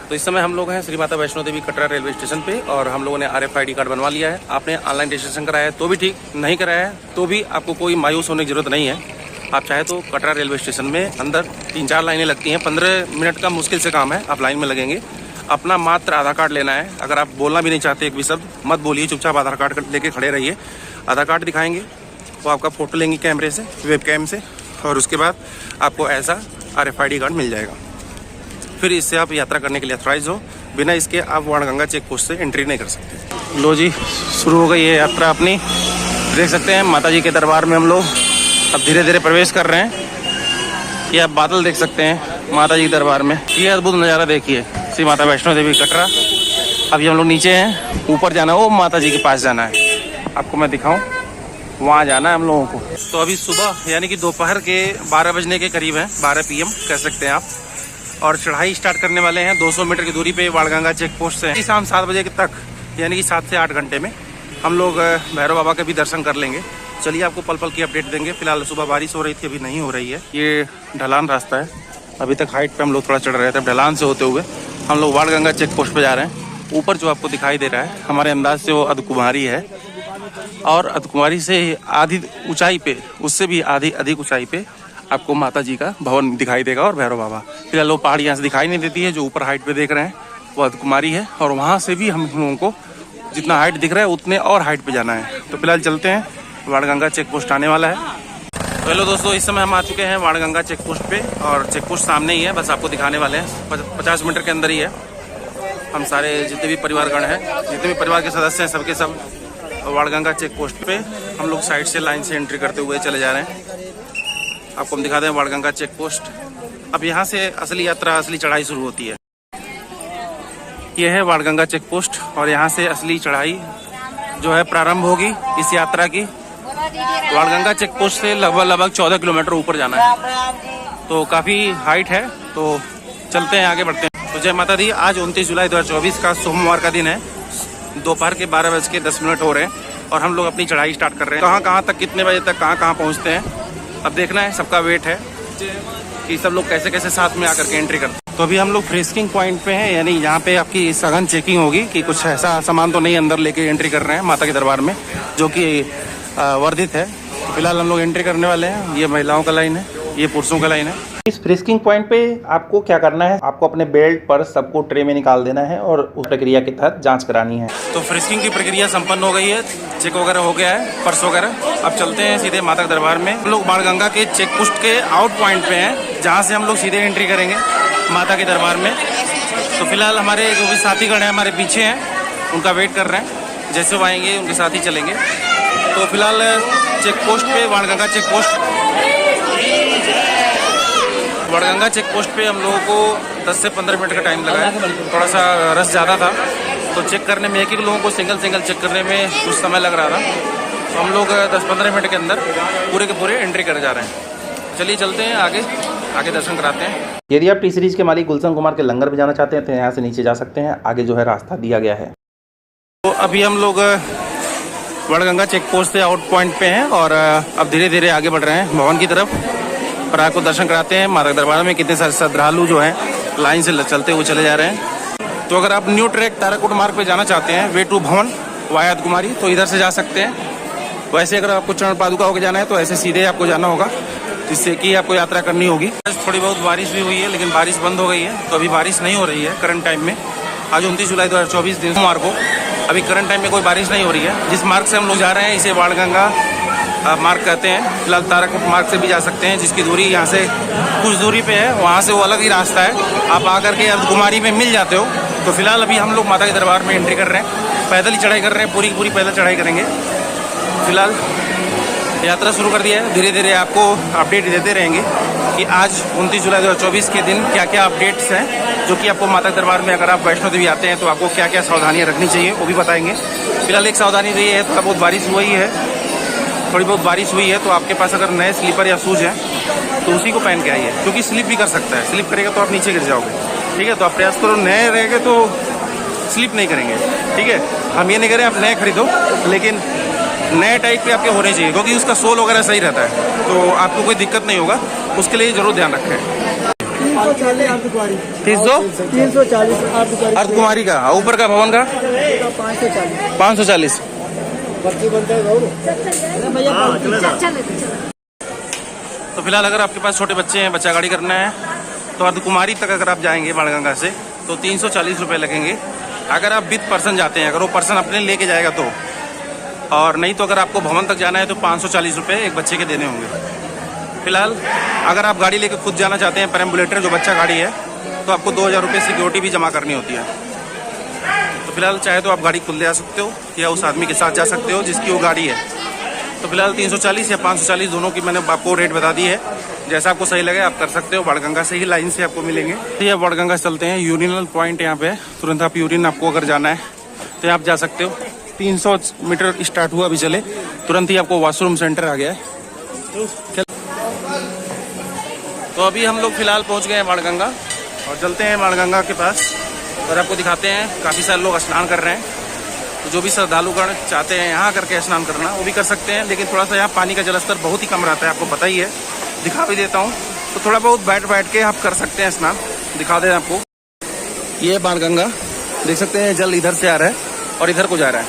तो इस समय हम लोग हैं श्री माता वैष्णो देवी कटरा रेलवे स्टेशन पे और हम लोगों ने RFID कार्ड बनवा लिया है। आपने ऑनलाइन रजिस्ट्रेशन कराया है तो भी ठीक, नहीं कराया है तो भी आपको कोई मायूस होने की जरूरत नहीं है। आप चाहे तो कटरा रेलवे स्टेशन में अंदर 3-4 लाइनें लगती हैं, 15 मिनट का मुश्किल से काम है, आप लाइन में लगेंगे। अपना मात्र आधार कार्ड लेना है। अगर आप बोलना भी नहीं चाहते एक भी शब्द मत बोलिए, चुपचाप आधार कार्ड लेके खड़े रहिए। आधार कार्ड दिखाएंगे, वो आपका फ़ोटो लेंगे कैमरे से, वेबकैम से, और उसके बाद आपको ऐसा RFID कार्ड मिल जाएगा। फिर इससे आप यात्रा करने के लिए अथॉराइज हो। बिना इसके आप वाणगंगा चेक पोस्ट से एंट्री नहीं कर सकते। लो जी, शुरू हो गई है यात्रा अपनी। देख सकते हैं माता जी के दरबार में हम लोग अब धीरे धीरे प्रवेश कर रहे हैं। ये आप बादल देख सकते हैं माता जी के दरबार में। ये अद्भुत नज़ारा देखिए, श्री माता वैष्णो देवी कटरा। अभी हम लोग नीचे हैं, ऊपर जाना है, वो माता जी के पास जाना है। आपको मैं दिखाऊं, वहाँ जाना है हम लोगों को। तो अभी सुबह यानी कि दोपहर के 12 बजने के करीब है, 12 PM कह सकते हैं आप। और चढ़ाई स्टार्ट करने वाले हैं 200 मीटर की दूरी पे वाणगंगा चेक पोस्ट से। शाम 7 बजे तक यानी कि 7 से 8 घंटे में हम लोग भैरव बाबा के भी दर्शन कर लेंगे। चलिए आपको पल पल की अपडेट देंगे। फिलहाल सुबह बारिश हो रही थी, अभी नहीं हो रही है। ये ढलान रास्ता है, अभी तक हाइट पे हम लोग थोड़ा चढ़ रहे थे। ढलान से होते हुए हम लोग वाणगंगा चेक पोस्ट पे जा रहे हैं। ऊपर जो आपको दिखाई दे रहा है हमारे अंदाज से वो अर्धकुमारी है, और अर्धकुमारी से आधी ऊंचाई पे, उससे भी आधी अधिक ऊंचाई पे आपको माता जी का भवन दिखाई देगा और भैरव बाबा। फिलहाल वो पहाड़ यहाँ से दिखाई नहीं देती है, जो ऊपर हाइट पे देख रहे हैं वो अर्धकुमारी है, और वहाँ से भी हम लोगों को जितना हाइट दिख रहा है उतने और हाइट पे जाना है। तो फिलहाल चलते हैं, वाणगंगा चेक पोस्ट आने वाला है। तो हेलो दोस्तों, इस समय हम आ चुके हैं वाणगंगा चेक पोस्ट पे, और चेक पोस्ट सामने ही है, बस आपको दिखाने वाले हैं। 50 मीटर के अंदर ही है। हम सारे जितने भी परिवारगण हैं, जितने भी परिवार के सदस्य हैं, सबके सब वाणगंगा चेक पोस्ट पे हम लोग साइड से लाइन से एंट्री करते हुए चले जा रहे हैं। आपको हम दिखा दें वाणगंगा चेक पोस्ट। अब यहाँ से असली यात्रा, असली चढ़ाई शुरू होती है। यह है वाणगंगा चेक पोस्ट, और यहाँ से असली चढ़ाई जो है प्रारंभ होगी इस यात्रा की। वाणगंगा चेक पोस्ट से लगभग 14 किलोमीटर ऊपर जाना है, तो काफ़ी हाइट है। तो चलते हैं, आगे बढ़ते हैं। तो जय माता दी। आज 29 जुलाई 2024 का सोमवार का दिन है। दोपहर के 12:10 हो रहे हैं और हम लोग अपनी चढ़ाई स्टार्ट कर रहे हैं। कहाँ तक, कितने बजे तक, कहाँ पहुँचते हैं अब देखना है। सबका वेट है कि सब लोग कैसे कैसे साथ में आकर के एंट्री करते हैं। तो अभी हम लोग फ्रेस्किंग पॉइंट पे हैं, यानी यहाँ पे आपकी सघन चेकिंग होगी कि कुछ ऐसा सामान तो नहीं अंदर लेके एंट्री कर रहे हैं माता के दरबार में, जो कि वर्धित है। तो फिलहाल हम लोग एंट्री करने वाले हैं। ये महिलाओं का लाइन है, ये पुरुषों का लाइन है। इस फ्रेस्किंग पॉइंट पे आपको क्या करना है, आपको अपने बेल्ट पर सबको ट्रे में निकाल देना है और उस प्रक्रिया के तहत जांच करानी है। तो फ्रेस्किंग की प्रक्रिया संपन्न हो गई है, चेक वगैरह हो गया है, पर्स वगैरह। अब चलते हैं सीधे माता के दरबार में। हम लोग वाणगंगा के चेक पोस्ट के आउट पॉइंट पे हैं, जहाँ से हम लोग सीधे एंट्री करेंगे माता के दरबार में। तो फिलहाल हमारे जो भी साथीगण हैं हमारे पीछे हैं, उनका वेट कर रहे हैं, जैसे वो आएंगे उनके साथ ही चलेंगे। तो फिलहाल चेक पोस्ट पे, वाणगंगा चेक पोस्ट पे हम लोगों को 10 से 15 मिनट का टाइम लगा है। थोड़ा सा रश ज़्यादा था, तो चेक करने में एक लोगों को सिंगल चेक करने में कुछ समय लग रहा था। तो हम लोग 10-15 मिनट के अंदर पूरे के पूरे एंट्री कर जा रहे हैं। चलिए चलते हैं, आगे दर्शन कराते हैं। यदि आप टी सीरीज के मालिक गुलशन कुमार के लंगर पे जाना चाहते हैं तो यहाँ से नीचे जा सकते हैं, आगे जो है रास्ता दिया गया है। तो अभी हम लोग वाणगंगा चेक पोस्ट से आउट पॉइंट पे हैं और अब धीरे धीरे आगे बढ़ रहे हैं भवन की तरफ, और आपको दर्शन कराते हैं माता के दरबार में। कितने सारे श्रद्धालु जो हैं लाइन से चलते हुए चले जा रहे हैं। तो अगर आप न्यू ट्रैक ताराकोट मार्ग पे जाना चाहते हैं, वे टू भवन वाया कुमारी, तो इधर से जा सकते हैं। वैसे अगर आपको चरण पादुका होकर जाना है तो ऐसे सीधे आपको जाना होगा, जिससे कि आपको यात्रा करनी होगी। थोड़ी बहुत बारिश भी हुई है, लेकिन बारिश बंद हो गई है, तो अभी बारिश नहीं हो रही है करंट टाइम में। आज 29 जुलाई 2024 दिन सोमवार को अभी करंट टाइम में कोई बारिश नहीं हो रही है। जिस मार्ग से हम लोग जा रहे हैं इसे वाणगंगा मार्ग कहते हैं। फिलहाल ताराकोट मार्ग से भी जा सकते हैं, जिसकी दूरी यहाँ से कुछ दूरी पे है, वहाँ से वो अलग ही रास्ता है। आप आकर के अर्धकुमारी में मिल जाते हो। तो फिलहाल अभी हम लोग माता के दरबार में एंट्री कर रहे हैं, पैदल ही चढ़ाई कर रहे हैं, पूरी पैदल चढ़ाई करेंगे। फिलहाल यात्रा शुरू कर दिया है, धीरे धीरे आपको अपडेट देते रहेंगे कि आज 29 जुलाई 2024 के दिन क्या क्या अपडेट्स हैं, जो कि आपको माता के दरबार में अगर आप वैष्णो देवी आते हैं तो आपको क्या क्या सावधानियाँ रखनी चाहिए वो भी बताएंगे। फिलहाल एक सावधानी रही है, थोड़ी बहुत बारिश हुई है, तो आपके पास अगर नए स्लीपर या शूज हैं तो उसी को पहन के आइए, क्योंकि स्लिप भी कर सकता है। स्लिप करेगा तो आप नीचे गिर जाओगे, ठीक है। तो आप प्रयास करो, नए रहेंगे तो स्लिप नहीं करेंगे, ठीक है। हम ये नहीं करें आप नए खरीदो, लेकिन नए टाइप के आपके होने चाहिए, क्योंकि उसका सोल वगैरह सही रहता है, तो आपको कोई दिक्कत नहीं होगा। उसके लिए ज़रूर ध्यान रखें। 340 अर्धकुमारी का, ऊपर का भवन का 540। तो फिलहाल अगर आपके पास छोटे बच्चे हैं, बच्चा गाड़ी करना है, तो अर्धकुमारी तक अगर आप जाएंगे बाणगंगा से तो 340 रुपये लगेंगे। अगर आप विद पर्सन जाते हैं, अगर वो पर्सन अपने लेके जाएगा तो, और नहीं तो अगर आपको भवन तक जाना है तो 540 रुपये एक बच्चे के देने होंगे। फिलहाल अगर आप गाड़ी लेकर खुद जाना चाहते हैं, पेरम्बुलेटर जो बच्चा गाड़ी है, तो आपको 2000 रुपये सिक्योरिटी भी जमा करनी होती है। तो फिलहाल चाहे तो आप गाड़ी खुद ले आ सकते हो या उस आदमी के साथ जा सकते हो जिसकी वो गाड़ी है। तो फिलहाल 340 या 540 दोनों की मैंने आपको रेट बता दी है। जैसा आपको सही लगे आप कर सकते हो। बाणगंगा से ही लाइन से आपको मिलेंगे। तो ये बाणगंगा से चलते हैं, यूरिनल पॉइंट यहाँ पे तुरंत आप यूरिन आपको अगर जाना है तो आप जा सकते हो। 300 मीटर स्टार्ट हुआ अभी चले, तुरंत ही आपको वॉशरूम सेंटर आ गया है। तो अभी हम लोग फिलहाल पहुँच गए हैं बाणगंगा और चलते हैं बाणगंगा के पास और आपको दिखाते हैं। काफ़ी सारे लोग स्नान कर रहे हैं, तो जो भी श्रद्धालुगण चाहते हैं यहाँ करके स्नान करना वो भी कर सकते हैं। लेकिन थोड़ा सा यहाँ पानी का जलस्तर बहुत ही कम रहता है, आपको पता ही है, दिखा भी देता हूँ। तो थोड़ा बहुत बैठ के आप कर सकते हैं स्नान, दिखा दें आपको। ये बाणगंगा देख सकते हैं, जल इधर से आ रहा है और इधर को जा रहा है।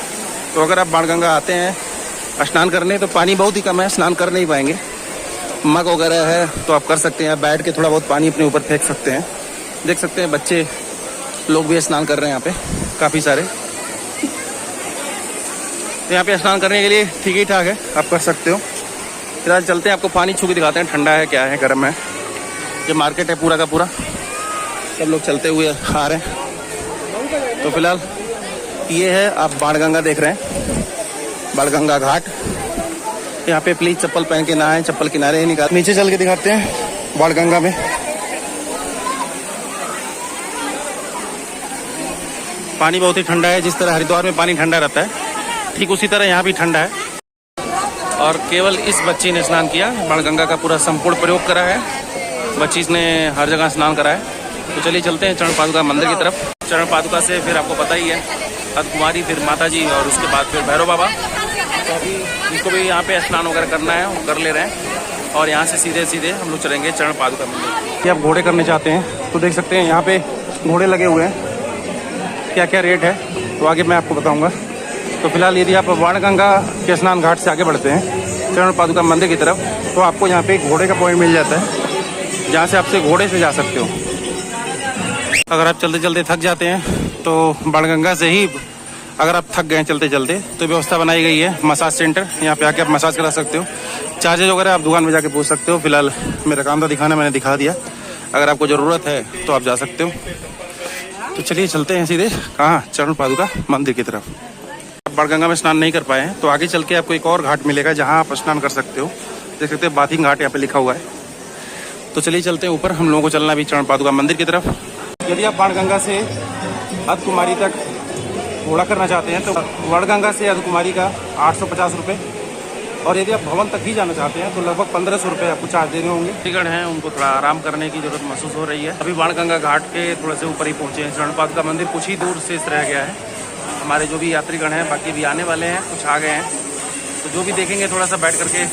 तो अगर आप बाणगंगा आते हैं स्नान करने तो पानी बहुत ही कम है, स्नान कर नहीं पाएंगे। मग वगैरह है तो आप कर सकते हैं, बैठ के थोड़ा बहुत पानी अपने ऊपर फेंक सकते हैं। देख सकते हैं बच्चे लोग भी स्नान कर रहे हैं यहाँ पे काफ़ी सारे। तो यहाँ पे स्नान करने के लिए ठीक ही ठाक है, आप कर सकते हो। फिलहाल चलते हैं, आपको पानी छू के दिखाते हैं ठंडा है क्या है, गर्म है। ये मार्केट है पूरा का पूरा, सब लोग चलते हुए आ रहे हैं। तो फिलहाल ये है, आप बाणगंगा देख रहे हैं, बाणगंगा घाट। यहाँ पे प्लीज चप्पल पहन के नहाएं, चप्पल किनारे ही निकाल। नीचे चल के दिखाते हैं बाणगंगा में। पानी बहुत ही ठंडा है, जिस तरह हरिद्वार में पानी ठंडा रहता है ठीक उसी तरह यहाँ भी ठंडा है। और केवल इस बच्ची ने स्नान किया, बाणगंगा का पूरा संपूर्ण प्रयोग करा है। बच्ची ने हर जगह स्नान करा है। तो चलिए चलते हैं चरण पादुका मंदिर की तरफ। चरण पादुका से फिर आपको पता ही है अर्धकुमारी, फिर माता जी और उसके बाद फिर भैरव बाबा। तो अभी जिसको भी यहाँ पे स्नान वगैरह करना है वो कर ले रहे हैं और यहाँ से सीधे सीधे हम लोग चलेंगे चरण पादुका मंदिर। आप घोड़े करने चाहते हैं तो देख सकते हैं यहाँ पे घोड़े लगे हुए हैं, क्या क्या रेट है तो आगे मैं आपको बताऊँगा। तो फिलहाल यदि आप बाणगंगा के स्नान घाट से आगे बढ़ते हैं चरण पादुका मंदिर की तरफ तो आपको यहाँ पे घोड़े का पॉइंट मिल जाता है, जहाँ से आपसे घोड़े से जा सकते हो। अगर आप चलते चलते थक जाते हैं तो बाणगंगा से ही अगर आप थक गए चलते चलते तो व्यवस्था बनाई गई है मसाज सेंटर, यहाँ पे आके आप मसाज करा सकते हो। चार्जेज वगैरह आप दुकान में जाके पूछ सकते हो। फिलहाल मेरा काम था दिखाना, मैंने दिखा दिया। अगर आपको ज़रूरत है तो आप जा सकते हो। तो चलिए चलते हैं सीधे कहाँ, चरण पादुका मंदिर की तरफ। आप बाणगंगा में स्नान नहीं कर पाए हैं तो आगे चल के आपको एक और घाट मिलेगा जहाँ आप स्नान कर सकते हो। देख सकते हैं बाथिंग घाट यहाँ पे लिखा हुआ है। तो चलिए चलते हैं ऊपर, हम लोगों को चलना भी चरण पादुका मंदिर की तरफ। यदि आप बाणगंगा से अर्धकुमारी तक घोड़ा करना चाहते हैं तो बाणगंगा से अर्धकुमारी का 850 रुपये, और यदि आप भवन तक ही जाना चाहते हैं तो लगभग 1500 रुपये आपको चार्ज देने होंगे। टिकट हैं उनको थोड़ा आराम करने की जरूरत महसूस हो रही है। अभी बाणगंगा घाट के थोड़ा से ऊपर ही पहुँचे हैं। चरण पादुका मंदिर कुछ ही दूर से रह गया है। हमारे जो भी यात्रीगण हैं बाकी भी आने वाले हैं, कुछ आ गए हैं। तो जो भी देखेंगे थोड़ा सा बैठ करके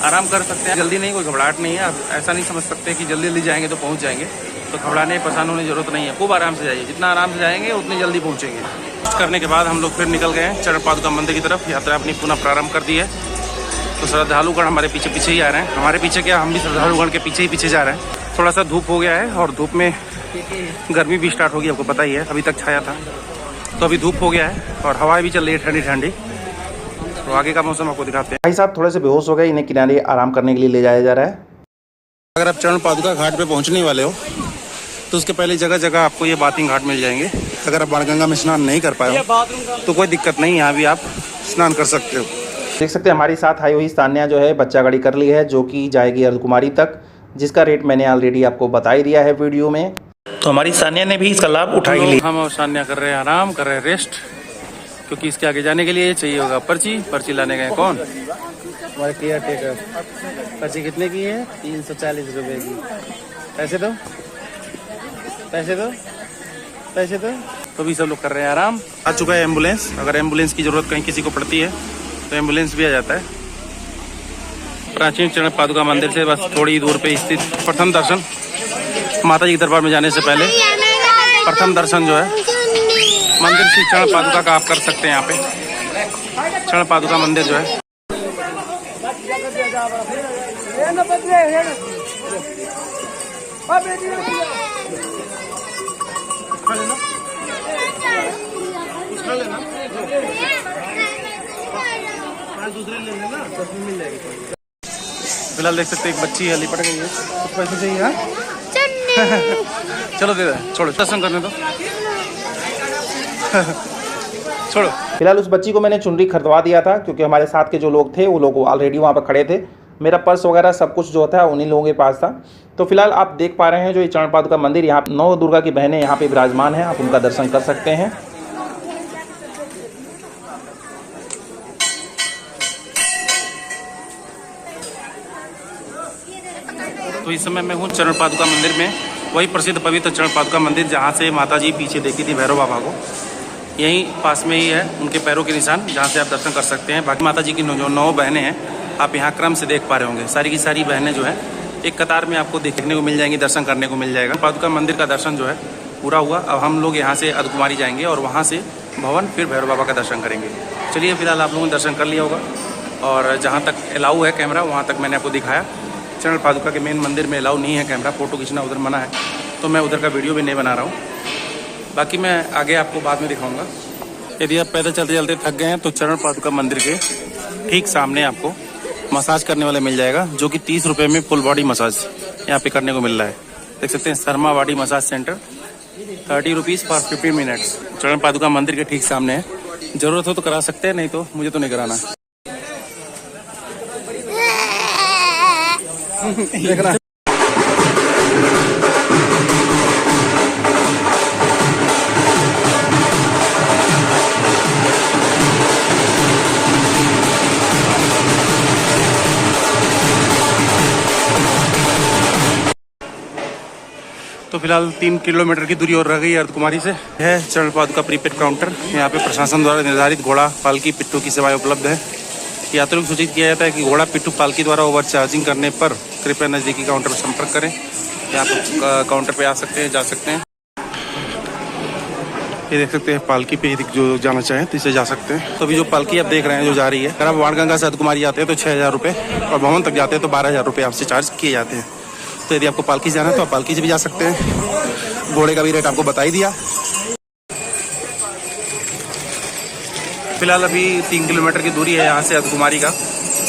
आराम कर सकते हैं। जल्दी नहीं, कोई घबराहट नहीं है। आप ऐसा नहीं समझ सकते कि जल्दी जल्दी जाएंगे तो पहुँच जाएंगे। तो घबराने परेशान होने की जरूरत नहीं है, खूब आराम से जाइए। जितना आराम से जाएंगे उतनी जल्दी पहुँचेंगे। कुछ करने के बाद हम लोग फिर निकल गए हैं चरण पादुका मंदिर की तरफ। यात्रा अपनी पुनः प्रारंभ कर दी है। तो श्रद्धालुगण हमारे पीछे पीछे ही आ रहे हैं। हमारे पीछे क्या, हम भी श्रद्धालुगण के पीछे ही पीछे जा रहे हैं। थोड़ा सा धूप हो गया है और धूप में गर्मी भी स्टार्ट होगी, आपको पता ही है। अभी तक छाया था तो अभी धूप हो गया है और हवाएं भी चल रही है ठंडी ठंडी। तो आगे का मौसम आपको दिखाते हैं। भाई साहब थोड़े से बेहोश हो गए, इन्हें किनारे आराम करने के लिए ले जाया जा रहा है। अगर आप चरण पादुका घाट पे पहुंचने वाले हो तो उसके पहले जगह जगह आपको ये बाथिंग घाट मिल जाएंगे। अगर आप बाणगंगा में स्नान नहीं कर पाए हो तो कोई दिक्कत नहीं, यहाँ भी आप स्नान कर सकते हो। देख सकते हैं हमारी साथ आई हुई सान्या जो है बच्चा गाड़ी कर ली है, जो कि जाएगी अर्धकुमारी तक, जिसका रेट मैंने ऑलरेडी आपको बता ही दिया है वीडियो में। तो हमारी सान्या ने भी इसका लाभ उठा ही लिया। हम और सान्या कर रहे हैं आराम, कर रहे हैं रेस्ट, क्योंकि इसके आगे जाने के लिए चाहिए होगा पर्ची। पर्ची लाने गए कौन, हमारे केयर टेकर। पर्ची कितने की है? 340 रुपये की। पैसे दो, पैसे दो, पैसे दो। तो भी सब लोग कर रहे हैं आराम। आ चुका है एम्बुलेंस। अगर एम्बुलेंस की जरूरत कहीं किसी को पड़ती है तो एम्बुलेंस भी आ जाता है। प्राचीन चरण पादुका मंदिर से बस थोड़ी दूर पे स्थित प्रथम दर्शन माता जी के दरबार में जाने से पहले प्रथम दर्शन जो है मंदिर श्री चरण पादुका का आप कर सकते हैं। यहाँ पे चरण पादुका मंदिर जो है। फिलहाल देख सकते हैं एक बच्ची है लिपट गई है। कुछ पैसे चाहिए? हाँ चलो दे दे, छोड़ो दर्शन करने दो। छोड़ो। फिलहाल उस बच्ची को मैंने चुनरी खरीदवा दिया था क्योंकि हमारे साथ के जो लोग थे वो लोग ऑलरेडी वहाँ पर खड़े थे। मेरा पर्स वगैरह सब कुछ जो था उन्हीं लोगों के पास था। तो फिलहाल आप देख पा रहे हैं जो ये चरण पादुका मंदिर, यहाँ 9 दुर्गा की बहनें यहाँ पे विराजमान हैं। आप उनका दर्शन कर सकते हैं। तो इस समय मैं हूँ चरण पादुका मंदिर में, वही प्रसिद्ध पवित्र चरण पादुका मंदिर जहाँ से माता जी पीछे देखी थी भैरव बाबा को। यहीं पास में ही है उनके पैरों के निशान, जहाँ से आप दर्शन कर सकते हैं। बाकी माता जी की जो 9 बहनें हैं आप यहाँ क्रम से देख पा रहे होंगे। सारी की सारी बहनें जो है एक कतार में आपको देखने को मिल जाएंगी, दर्शन करने को मिल जाएगा। पादुका मंदिर का दर्शन जो है पूरा हुआ। अब हम लोग यहाँ से अर्धकुमारी जाएंगे और वहाँ से भवन फिर भैरव बाबा का दर्शन करेंगे। चलिए फिलहाल आप लोगों ने दर्शन कर लिया होगा और जहाँ तक अलाउ है कैमरा वहाँ तक मैंने आपको दिखाया। चरण पादुका के मेन मंदिर में अलाउ नहीं है कैमरा, फ़ोटो खींचना उधर मना है, तो मैं उधर का वीडियो भी नहीं बना रहा हूँ। बाकी मैं आगे आपको बाद में दिखाऊंगा। यदि आप पैदल चलते चलते थक गए हैं तो चरण पादुका मंदिर के ठीक सामने आपको मसाज करने वाला मिल जाएगा, जो कि 30 रुपये में फुल बॉडी मसाज यहाँ पे करने को मिल रहा है। देख सकते हैं Sharma body massage centre, 30 rupees for 15 minutes. चरण पादुका मंदिर के ठीक सामने है। ज़रूरत हो तो करा सकते हैं, नहीं तो मुझे तो नहीं कराना। देखना तो फिलहाल 3 किलोमीटर की दूरी और रह गई है अर्धकुमारी से। है चरण पादुका प्रीपेड काउंटर। यहाँ पे प्रशासन द्वारा निर्धारित घोड़ा पालकी पिट्ठू की सेवाएं उपलब्ध है। यात्रियों को सूचित किया जाता है कि घोड़ा पिट्ठू पालकी द्वारा ओवर चार्जिंग करने पर कृपया नज़दीकी काउंटर पर संपर्क करें। यहाँ पर काउंटर पे आ सकते हैं, जा सकते हैं। ये देख सकते हैं पालकी पे जो जाना चाहें तो इसे जा सकते हैं। तो अभी जो पालकी आप देख रहे हैं जो जा रही है, अगर आप वाणगंगा से अर्धकुमारी जाते हैं तो 6,000 रुपये और भवन तक जाते हैं तो 12,000 रुपये आपसे चार्ज किए जाते हैं। तो यदि आपको पालकी से जाना है तो आप पालकी से भी जा सकते हैं। घोड़े का भी रेट आपको बता ही दिया। फिलहाल अभी 3 किलोमीटर की दूरी है यहाँ से अर्धकुमारी का।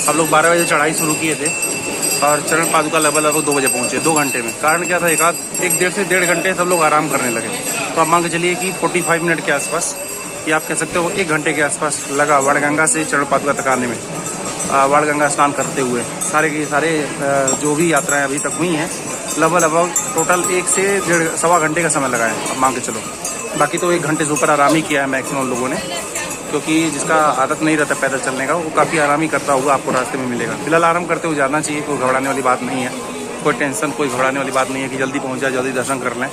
हम लोग 12 बजे चढ़ाई शुरू किए थे और चरण पादुका लगभग 2 बजे पहुँचे, 2 घंटे में। कारण क्या था, एक डेढ़ से 1.5 घंटे सब लोग आराम करने लगे। तो आप मान के चलिए कि 45 मिनट के आसपास, या आप कह सकते हो 1 घंटे के आसपास लगा वाणगंगा से चरण पादुका तक आने में। वाणगंगा स्नान करते हुए सारे के सारे जो भी यात्राएं अभी तक हुई हैं लगभग टोटल 1 से 1.5-1.25 घंटे का समय लगा है, अब मान के चलो। बाकी तो 1 घंटे से ऊपर आराम ही किया है मैक्सिमम लोगों ने, क्योंकि जिसका आदत नहीं रहता पैदल चलने का वो काफ़ी आराम ही करता हुआ आपको रास्ते में मिलेगा। फिलहाल आराम करते हुए जाना चाहिए, कोई घबराने वाली बात नहीं है, कोई टेंशन, कोई घबराने वाली बात नहीं है कि जल्दी पहुँच जाए, जल्दी दर्शन कर लें।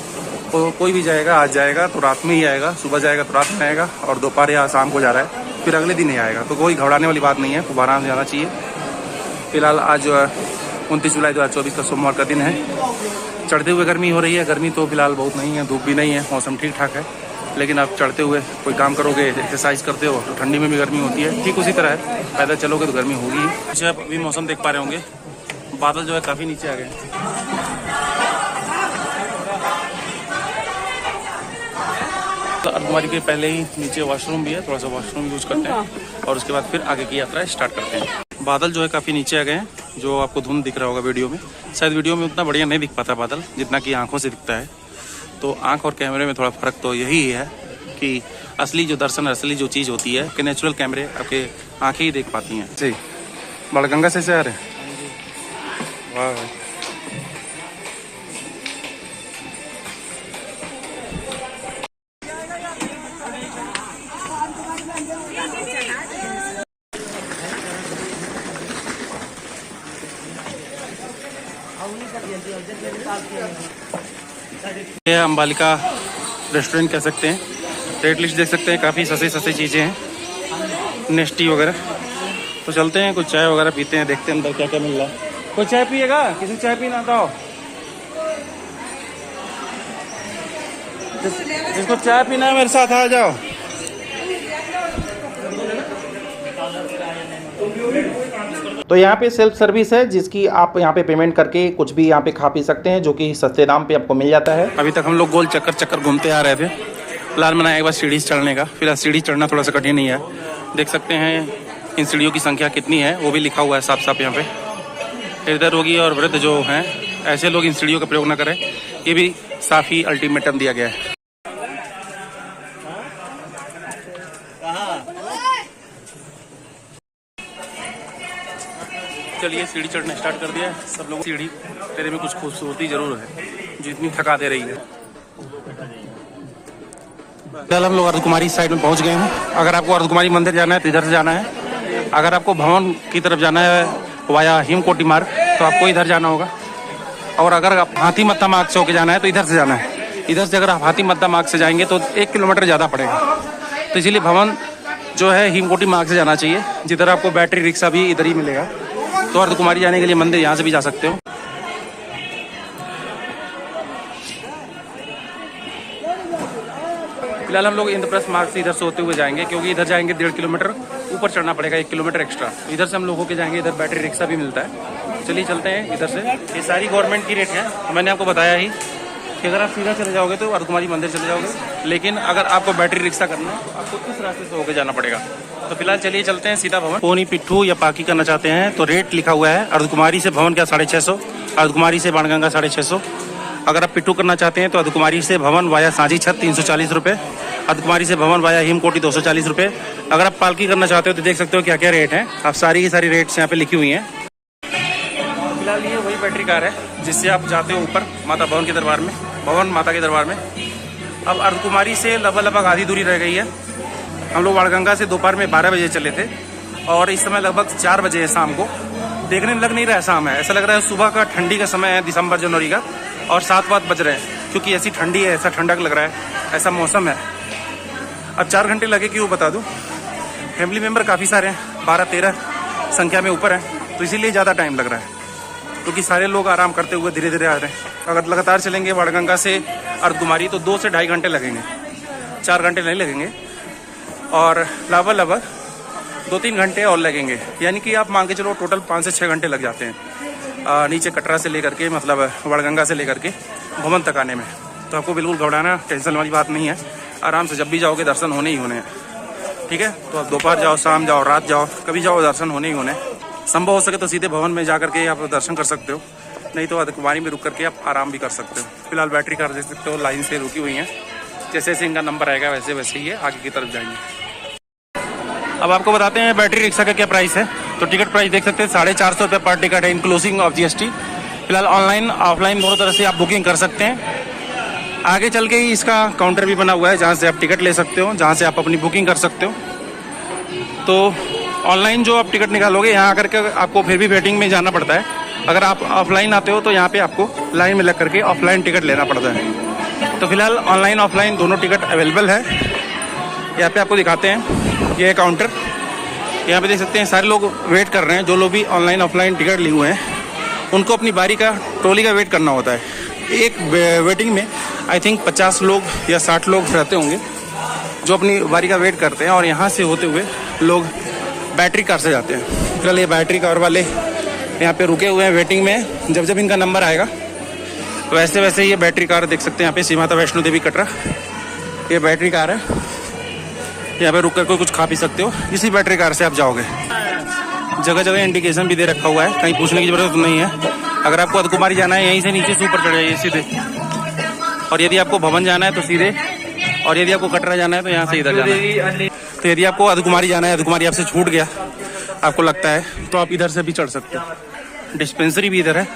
तो कोई भी जाएगा, आज जाएगा तो रात में ही आएगा, सुबह जाएगा तो रात में आएगा, और दोपहर या शाम को जा रहा है फिर अगले दिन ही आएगा। तो कोई घबराने वाली बात नहीं है, खूब आराम से जाना चाहिए। फिलहाल आज 29 जुलाई 2024 का सोमवार का दिन है। चढ़ते हुए गर्मी हो रही है। गर्मी तो फिलहाल बहुत नहीं है, धूप भी नहीं है, मौसम ठीक ठाक है। लेकिन आप चढ़ते हुए कोई काम करोगे, एक्सरसाइज करते हो तो ठंडी में भी गर्मी होती है, ठीक उसी तरह है, पैदल चलोगे तो गर्मी होगी। अच्छा, आप अभी मौसम देख पा रहे होंगे, बादल जो है काफ़ी नीचे आ गए। तो अर्धकुमारी के पहले ही नीचे वॉशरूम भी है, थोड़ा सा वॉशरूम यूज करते हैं और उसके बाद फिर आगे की यात्रा स्टार्ट करते हैं। बादल जो है काफ़ी नीचे आ गए हैं, जो आपको धुंध दिख रहा होगा वीडियो में। शायद वीडियो में उतना बढ़िया नहीं दिख पाता बादल जितना कि आंखों से दिखता है। तो आंख और कैमरे में थोड़ा फ़र्क तो यही है कि असली जो दर्शन, असली जो चीज़ होती है कि नेचुरल कैमरे आपके आँखें ही देख पाती हैं। जी, वाणगंगा से आ रहे हैं। वाह, ये अंबालिका रेस्टोरेंट कह सकते हैं। रेट लिस्ट देख सकते हैं, काफ़ी सस्ती चीज़ें हैं, नेस्टी वगैरह। तो चलते हैं, कुछ चाय वगैरह पीते हैं, देखते हैं अंदर क्या क्या मिल रहा है। कोई चाय पिएगा? किसी चाय पीना था? इसको चाय पीना है, मेरे साथ आ जाओ। तो यहाँ पे सेल्फ सर्विस है जिसकी आप यहाँ पे पेमेंट करके कुछ भी यहाँ पे खा पी सकते हैं, जो कि सस्ते दाम पे आपको मिल जाता है। अभी तक हम लोग गोल चक्कर घूमते आ रहे थे। प्लान बनाया एक बार सीढ़ी चढ़ने का। फिलहाल सीढ़ी चढ़ना थोड़ा सा कठिन ही है। देख सकते हैं इन सीढ़ियों की संख्या कितनी है, वो भी लिखा हुआ है साफ साफ यहाँ पे। इधर रोगी और वृद्ध जो हैं, ऐसे लोग इन सीढ़ियों का प्रयोग न करें, ये भी साफ ही अल्टीमेटम दिया गया है। चलिए सीढ़ी चढ़ना स्टार्ट कर दिया है सब लोग। सीढ़ी तेरे में कुछ खूबसूरती जरूर है जो इतनी थका दे रही है। फिलहाल हम लोग अर्धकुमारी साइड में पहुंच गए हैं। अगर आपको अर्धकुमारी मंदिर जाना है तो इधर से जाना है। अगर आपको भवन की तरफ जाना है वाया हिमकोटी मार्ग तो आपको इधर जाना होगा। और अगर आप हाथी मत्था मार्ग से होकर जाना है तो इधर से जाना है। इधर से अगर आप हाथी मत्था मार्ग से जाएंगे तो 1 किलोमीटर ज़्यादा पड़ेगा। तो इसीलिए भवन जो है हिमकोटी मार्ग से जाना चाहिए, जिधर आपको बैटरी रिक्शा भी इधर ही मिलेगा। तो अर्धकुमारी जाने के लिए मंदिर यहाँ से भी जा सकते हो। फिलहाल हम लोग इंद्रप्रस्थ मार्ग से इधर से होते हुए जाएंगे, क्योंकि इधर जाएंगे 1.5 किलोमीटर ऊपर चढ़ना पड़ेगा, 1 किलोमीटर एक्स्ट्रा। इधर से हम लोग होके जाएंगे, इधर बैटरी रिक्शा भी मिलता है। चलिए चलते हैं इधर से। ये सारी गवर्नमेंट की रेट है। तो मैंने आपको बताया ही कि अगर आप सीधा चले जाओगे तो अर्धकुमारी मंदिर चले जाओगे, लेकिन अगर आपको बैटरी रिक्शा करना है तो आपको इस रास्ते से होकर जाना पड़ेगा। तो फिलहाल चलिए चलते हैं सीधा भवन। पोनी पिट्ठू या पाकी करना चाहते हैं तो रेट लिखा हुआ है। अर्धकुमारी से भवन का 650, अर्धकुमारी से बाणगंगा 650। अगर आप पिट्ठू करना चाहते हैं तो अर्धकुमारी से भवन वाया सांझी छत 340 रुपये, अर्धकुमारी से भवन वाया हिमकोटी 240 रुपये। अगर आप पालकी करना चाहते हो तो देख सकते हो क्या क्या रेट हैं। आप सारी की सारी रेट्स यहाँ पे लिखी हुई हैं। फिलहाल ये वही बैटरी कार है जिससे आप जाते हो ऊपर माता भवन के दरबार में, भवन माता के दरबार में। अब अर्धकुमारी से लगभग आधी दूरी रह गई है। हम लोग बाणगंगा से दोपहर में 12 बजे चले थे और इस समय लगभग 4 बजे है शाम को। देखने में लग नहीं रहा है शाम है, ऐसा लग रहा है सुबह का ठंडी का समय है, दिसंबर जनवरी का, और 7 बज रहे हैं, क्योंकि ऐसी ठंडी है, ऐसा ठंडक लग रहा है, ऐसा मौसम है। अब 4 घंटे लगे क्यों बता दूं। फैमिली मेम्बर काफ़ी सारे हैं, 12-13 संख्या में ऊपर हैं, तो इसीलिए ज़्यादा टाइम लग रहा है, क्योंकि सारे लोग आराम करते हुए धीरे धीरे आ रहे हैं। अगर लगातार चलेंगे बाणगंगा से अर्धकुमारी तो 2 से ढाई घंटे लगेंगे, 4 घंटे नहीं लगेंगे, और लगभग 2-3 घंटे और लगेंगे। यानी कि आप मान के चलो टोटल 5 से 6 घंटे लग जाते हैं नीचे कटरा से लेकर के, मतलब बाणगंगा से लेकर के भवन तक आने में। तो आपको बिल्कुल घबराना, टेंशन वाली बात नहीं है। आराम से जब भी जाओगे दर्शन होने ही होने हैं, ठीक है। तो आप दोपहर जाओ, शाम जाओ, रात जाओ, कभी जाओ, दर्शन होने ही होने। संभव हो सके तो सीधे भवन में जा करके आप दर्शन कर सकते हो, नहीं तो अर्धकुमारी में रुक करके आप आराम भी कर सकते हो। फिलहाल बैटरी कार देख सकते हो लाइन से रुकी हुई हैं। जैसे जैसे इनका नंबर आएगा वैसे वैसे ही आगे की तरफ जाएंगे। अब आपको बताते हैं बैटरी रिक्शा का क्या प्राइस है। तो टिकट प्राइस देख सकते हैं 450 रुपये पर टिकट है, इंक्लूसिंग ऑफ GST। फिलहाल ऑनलाइन ऑफलाइन दोनों तरह से आप बुकिंग कर सकते हैं। आगे चल के ही इसका काउंटर भी बना हुआ है जहाँ से आप टिकट ले सकते हो, जहाँ से आप अपनी बुकिंग कर सकते हो। तो ऑनलाइन जो आप टिकट निकालोगे यहाँ आकर के आपको फिर भी वेटिंग में जाना पड़ता है। अगर आप ऑफलाइन आते हो तो यहाँ पे आपको लाइन में लग करके ऑफलाइन टिकट लेना पड़ता है। तो फिलहाल ऑनलाइन ऑफलाइन दोनों टिकट अवेलेबल है। यहाँ पे आपको दिखाते हैं, ये है काउंटर। यहाँ पे देख सकते हैं सारे लोग वेट कर रहे हैं। जो लोग भी ऑनलाइन ऑफलाइन टिकट लिए हुए हैं उनको अपनी बारी का, ट्रॉली का वेट करना होता है। एक वेटिंग में आई थिंक 50 लोग या 60 लोग रहते होंगे जो अपनी बारी का वेट करते हैं, और यहाँ से होते हुए लोग बैटरी कार से जाते हैं। फिलहाल ये बैटरी कार वाले यहाँ पे रुके हुए हैं वेटिंग में। जब जब इनका नंबर आएगा तो वैसे वैसे ये बैटरी कार देख सकते हैं। यहाँ पे श्री माता वैष्णो देवी कटरा, ये बैटरी कार है। यहाँ पे रुक कर कुछ खा पी सकते हो, इसी बैटरी कार से आप जाओगे। जगह जगह इंडिकेशन भी दे रखा हुआ है, कहीं पूछने की जरूरत नहीं है। अगर आपको अर्धकुमारी जाना है यहीं से नीचे से ऊपर चढ़ जाइए सीधे, और यदि आपको भवन जाना है तो सीधे, और यदि आपको कटरा जाना है तो यहाँ से इधर जाना है। तो यदि आपको अर्धकुमारी जाना है, अर्धकुमारी आपसे छूट गया आपको लगता है, तो आप इधर से भी चढ़ सकते हो। डिस्पेंसरी भी इधर है।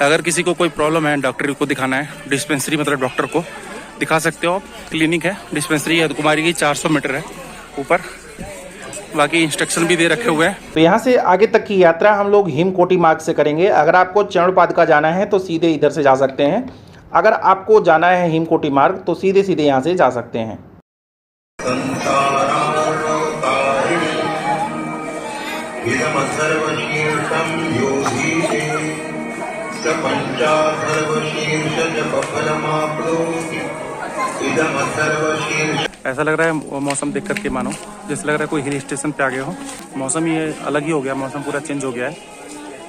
अगर किसी को कोई प्रॉब्लम है, डॉक्टर को दिखाना है, डिस्पेंसरी मतलब डॉक्टर को दिखा सकते हो। क्लिनिक है, डिस्पेंसरी अर्धकुमारी की 400 मीटर है ऊपर। बाकी इंस्ट्रक्शन भी दे रखे हुए हैं। तो यहाँ से आगे तक की यात्रा हम लोग हिमकोटी मार्ग से करेंगे। अगर आपको चरणपादुका जाना है तो सीधे इधर से जा सकते हैं। अगर आपको जाना है हिमकोटी मार्ग तो सीधे सीधे यहाँ से जा सकते हैं। ऐसा लग रहा है वो मौसम देख करके मानो जैसे लग रहा है कोई हिल स्टेशन पे आ गए हो। मौसम ये अलग ही हो गया, मौसम पूरा चेंज हो गया है।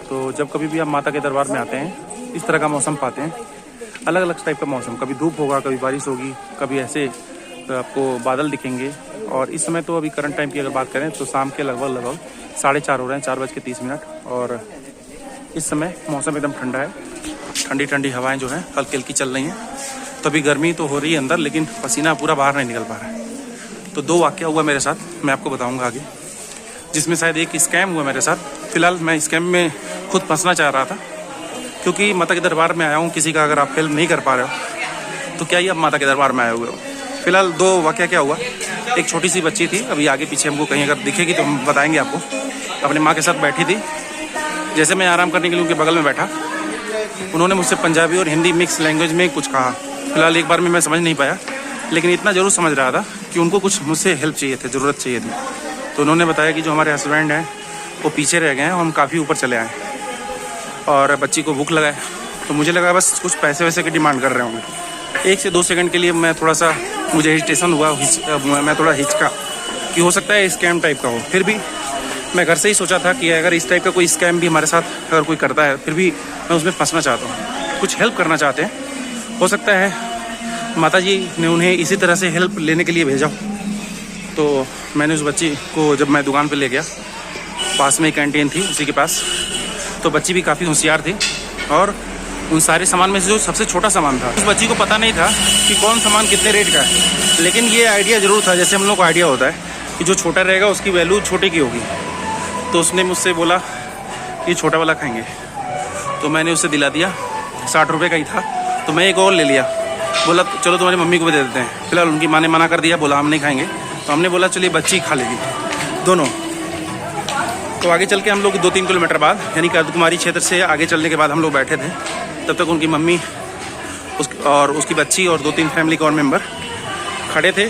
तो जब कभी भी आप माता के दरबार में आते हैं इस तरह का मौसम पाते हैं, अलग अलग टाइप का मौसम, कभी धूप होगा, कभी बारिश होगी, कभी ऐसे आपको बादल दिखेंगे। और इस समय तो अभी करंट टाइम की अगर बात करें तो शाम के लगभग 4:30 हो रहे हैं, 4:30 और इस समय मौसम एकदम ठंडा है। ठंडी ठंडी हवाएं जो हैं हल्की हल्की चल रही हैं। तो अभी गर्मी तो हो रही है अंदर, लेकिन पसीना पूरा बाहर नहीं निकल पा रहा है। तो 2 वाक़या हुआ मेरे साथ, मैं आपको बताऊंगा आगे, जिसमें शायद एक स्कैम हुआ मेरे साथ। फिलहाल मैं स्कैम में खुद फंसना चाह रहा था, क्योंकि माता के दरबार में आया हूँ। किसी का अगर आप हेल्प नहीं कर पा रहे हो तो क्या ही आप माता के दरबार में आए हुए हो। फिलहाल 2 वाक़या क्या हुआ, एक छोटी सी बच्ची थी, अभी आगे पीछे हमको कहीं अगर दिखेगी तो हम बताएंगे आपको, अपनी माँ के साथ बैठी थी। जैसे मैं आराम करने के लिए उनके बगल में बैठा, उन्होंने मुझसे पंजाबी और हिंदी मिक्स लैंग्वेज में कुछ कहा। फिलहाल एक बार में मैं समझ नहीं पाया, लेकिन इतना ज़रूर समझ रहा था कि उनको कुछ मुझसे हेल्प चाहिए थे, ज़रूरत चाहिए थी। तो उन्होंने बताया कि जो हमारे हस्बैंड हैं वो पीछे रह गए हैं, हम काफ़ी ऊपर चले आए और बच्ची को भूख लगा है। तो मुझे लगा बस कुछ पैसे वैसे की डिमांड कर रहे होंगे। 1 से 2 सेकंड के लिए मैं थोड़ा सा, मुझे हेजिटेशन हुआ, मैं थोड़ा हिचका कि हो सकता है स्कैम टाइप का हो। फिर भी मैं घर से ही सोचा था कि अगर इस टाइप का कोई स्कैम भी हमारे साथ अगर कोई करता है, फिर भी मैं उसमें फंसना चाहता हूँ, कुछ हेल्प करना चाहते हैं। हो सकता है माता जी ने उन्हें इसी तरह से हेल्प लेने के लिए भेजा। तो मैंने उस बच्ची को, जब मैं दुकान पे ले गया, पास में ही कैंटीन थी उसी के पास, तो बच्ची भी काफ़ी होशियार थी और उन सारे सामान में से जो सबसे छोटा सामान था, उस बच्ची को पता नहीं था कि कौन सामान कितने रेट का है, लेकिन ये आइडिया ज़रूर था, जैसे हम लोग को आइडिया होता है कि जो छोटा रहेगा उसकी वैल्यू छोटे की होगी। तो उसने मुझसे बोला कि छोटा वाला खाएंगे, तो मैंने उसे दिला दिया। 60 रुपये का ही था, तो मैं एक और ले लिया। बोला चलो तुम्हारी मम्मी को भी दे देते हैं। फिलहाल उनकी माँ ने मना कर दिया, बोला हम नहीं खाएंगे। तो हमने बोला चलिए बच्ची खा लेगी दोनों। तो आगे चल के हम लोग 2-3 किलोमीटर बाद, यानी कि अर्धकुमारी क्षेत्र से आगे चलने के बाद हम लोग बैठे थे। तब तक उनकी मम्मी और उसकी बच्ची और 2-3 फैमिली के और मेम्बर खड़े थे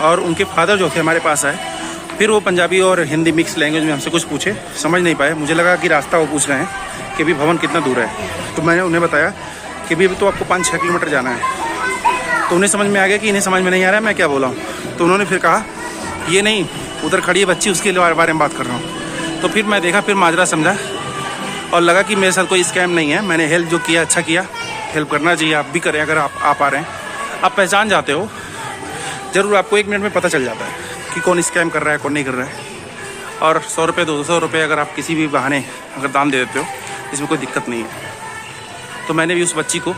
और उनके फादर जो थे हमारे पास आए। फिर वो पंजाबी और हिंदी मिक्स लैंग्वेज में हमसे कुछ पूछे, समझ नहीं पाए। मुझे लगा कि रास्ता वो पूछ रहे हैं कि भी भवन कितना दूर है। तो मैंने उन्हें बताया कि भी तो आपको 5-6 किलोमीटर जाना है। तो उन्हें समझ में आ गया कि इन्हें समझ में नहीं आ रहा है मैं क्या बोला हूँ। तो उन्होंने फिर कहा ये नहीं, उधर खड़ी है बच्ची, उसके बारे में बात कर रहा हूँ। तो फिर मैं देखा, फिर माजरा समझा और लगा कि मेरे साथ कोई स्कैम नहीं है। मैंने हेल्प जो किया अच्छा किया, हेल्प करना चाहिए, आप भी करें अगर आप आ रहे हैं। आप पहचान जाते हो, ज़रूर आपको 1 मिनट में पता चल जाता है कि कौन स्कैम कर रहा है, कौन नहीं कर रहा है। और 100 रुपये 200 रुपये अगर आप किसी भी बहाने अगर दान दे देते हो, इसमें कोई दिक्कत नहीं है। तो मैंने भी उस बच्ची को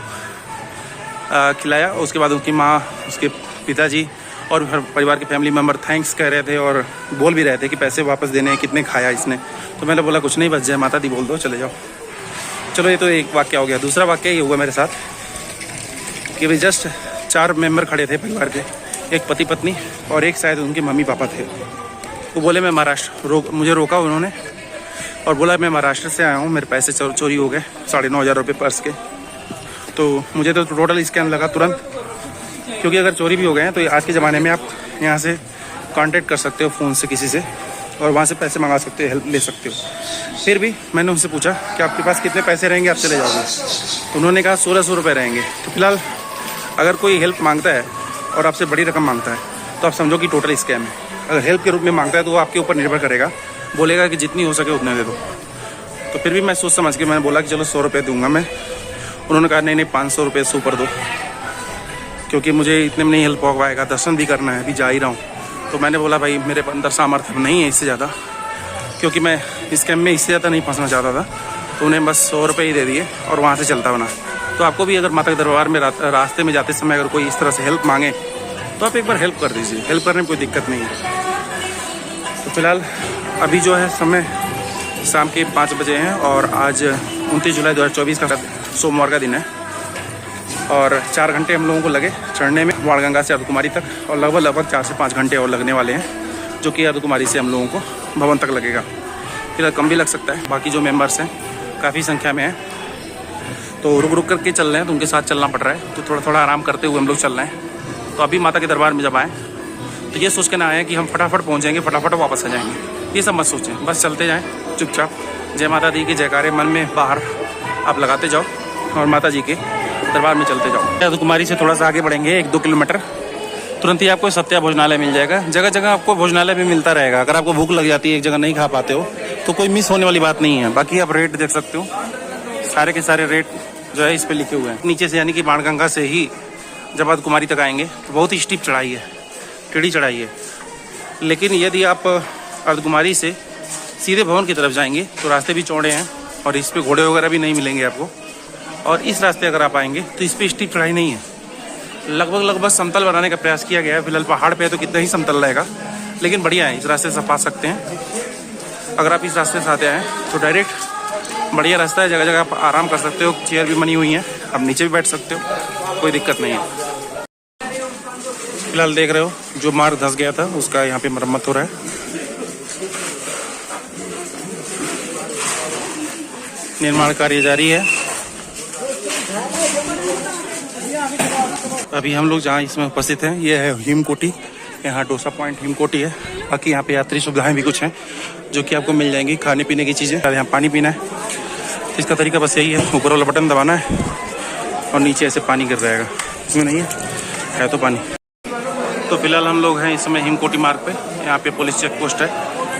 खिलाया। उसके बाद उसकी माँ, उसके पिताजी और परिवार के फैमिली मेम्बर थैंक्स कह रहे थे और बोल भी रहे थे कि पैसे वापस देने हैं, कितने खाया इसने। तो मैंने बोला कुछ नहीं, बच जाए माता दी बोल दो, चले जाओ। चलो ये तो एक वाक्य हो गया। दूसरा वाक्य ये हुआ मेरे साथ कि भाई जस्ट 4 मेंबर खड़े थे परिवार के, एक पति पत्नी और एक शायद उनके मम्मी पापा थे। वो बोले मैं महाराष्ट्र, मुझे रोका उन्होंने और बोला मैं महाराष्ट्र से आया हूँ, मेरे पैसे चोरी हो गए, 9,500 रुपये पर्स के। तो मुझे तो टोटल स्कैम लगा तुरंत, क्योंकि अगर चोरी भी हो गए हैं तो आज के ज़माने में आप यहाँ से कांटेक्ट कर सकते हो फ़ोन से किसी से और वहाँ से पैसे मंगा सकते हो, हेल्प ले सकते हो। फिर भी मैंने उनसे पूछा कि आपके पास कितने पैसे रहेंगे, आप चले जाओगे। तो उन्होंने कहा 1600 रुपये रहेंगे। तो फिलहाल अगर कोई हेल्प मांगता है और आपसे बड़ी रकम मांगता है तो आप समझो कि टोटल स्कैम है। अगर हेल्प के रूप में मांगता है तो वो आपके ऊपर निर्भर करेगा, बोलेगा कि जितनी हो सके उतने दे दो। तो फिर भी मैं सोच समझ के मैंने बोला कि चलो 100 रुपये दूंगा मैं। उन्होंने कहा नहीं 500 रुपये से ऊपर दो, क्योंकि मुझे इतने में नहीं हेल्प हो पाएगा, दर्शन भी करना है, अभी जा ही रहा हूँ। तो मैंने बोला भाई मेरे अंदर सामर्थ्य नहीं है इससे ज़्यादा, क्योंकि मैं स्कैम में इससे ज़्यादा नहीं फंसना चाहता था। तो उन्हें बस 100 रुपये ही दे दिए और वहाँ से चलता बना। तो आपको भी अगर माता के दरबार में रास्ते में जाते समय अगर कोई इस तरह से हेल्प मांगे तो आप एक बार हेल्प कर दीजिए, हेल्प करने में कोई दिक्कत नहीं है। तो फिलहाल अभी जो है समय शाम के 5 बजे हैं और आज 29 जुलाई 2024 का सोमवार का दिन है और 4 घंटे हम लोगों को लगे चढ़ने में वाणगंगा से अर्धकुमारी तक और लगभग 4 से 5 घंटे और लगने वाले हैं, जो कि अर्धकुमारी से हम लोगों को भवन तक लगेगा। फिलहाल कम भी लग सकता है, बाकी जो मेंबर्स हैं काफ़ी संख्या में हैं तो रुक रुक करके चल रहे हैं, तो उनके साथ चलना पड़ रहा है। तो थोड़ा थोड़ा आराम करते हुए हम लोग चल रहे हैं। तो अभी माता के दरबार में जब आएँ तो ये सोच के ना आए कि हम फटाफट पहुँचेंगे, फटाफट वापस आ जाएंगे, ये सब मत सोचें। बस चलते जाएँ चुपचाप, जय माता दी के जयकारे मन में बाहर आप लगाते जाओ और माता जी के दरबार में चलते जाओ। अर्धकुमारी से थोड़ा सा आगे बढ़ेंगे 1-2 किलोमीटर तुरंत ही आपको सत्या भोजनालय मिल जाएगा। जगह जगह आपको भोजनालय भी मिलता रहेगा। अगर आपको भूख लग जाती है, एक जगह नहीं खा पाते हो, तो कोई मिस होने वाली बात नहीं है। बाकी आप रेट देख सकते हो, सारे के सारे रेट जो है इस पे लिखे हुए हैं। नीचे से यानी कि बाणगंगा से ही जब आप कुमारी तक आएंगे तो बहुत ही स्टीप चढ़ाई है, टेढ़ी चढ़ाई है। लेकिन यदि आप अर्धकुमारी से सीधे भवन की तरफ जाएंगे तो रास्ते भी चौड़े हैं और इस पे घोड़े वगैरह भी नहीं मिलेंगे आपको। और इस रास्ते अगर आप आएंगे तो इस पर स्टीप चढ़ाई नहीं है, लगभग समतल बनाने का प्रयास किया गया है। फिलहाल पहाड़ पे है तो कितना ही समतल रहेगा, लेकिन बढ़िया है। इस रास्ते से आप आ सकते हैं। अगर आप इस रास्ते से आते हैं तो डायरेक्ट बढ़िया रास्ता है, जगह जगह आप आराम कर सकते हो। चेयर भी बनी हुई हैं, आप नीचे भी बैठ सकते हो, कोई दिक्कत नहीं है। फिलहाल देख रहे हो जो मार्ग धंस गया था उसका यहाँ पे मरम्मत हो रहा है। निर्माण कार्य जारी है। अभी हम लोग जहाँ इसमें उपस्थित हैं ये है हिमकोटी। यहाँ डोसा पॉइंट हिमकोटी है। बाकी यहाँ पे यात्री सुविधाएं भी कुछ हैं जो कि आपको मिल जाएंगी, खाने पीने की चीज़ें। यहाँ पानी पीना है, इसका तरीका बस यही है, ऊपर वाला बटन दबाना है और नीचे ऐसे पानी गिर जाएगा। इसमें नहीं है तो पानी। तो फिलहाल हम लोग हैं इस समय हिमकोटी मार्ग पे। यहाँ पे पुलिस चेक पोस्ट है,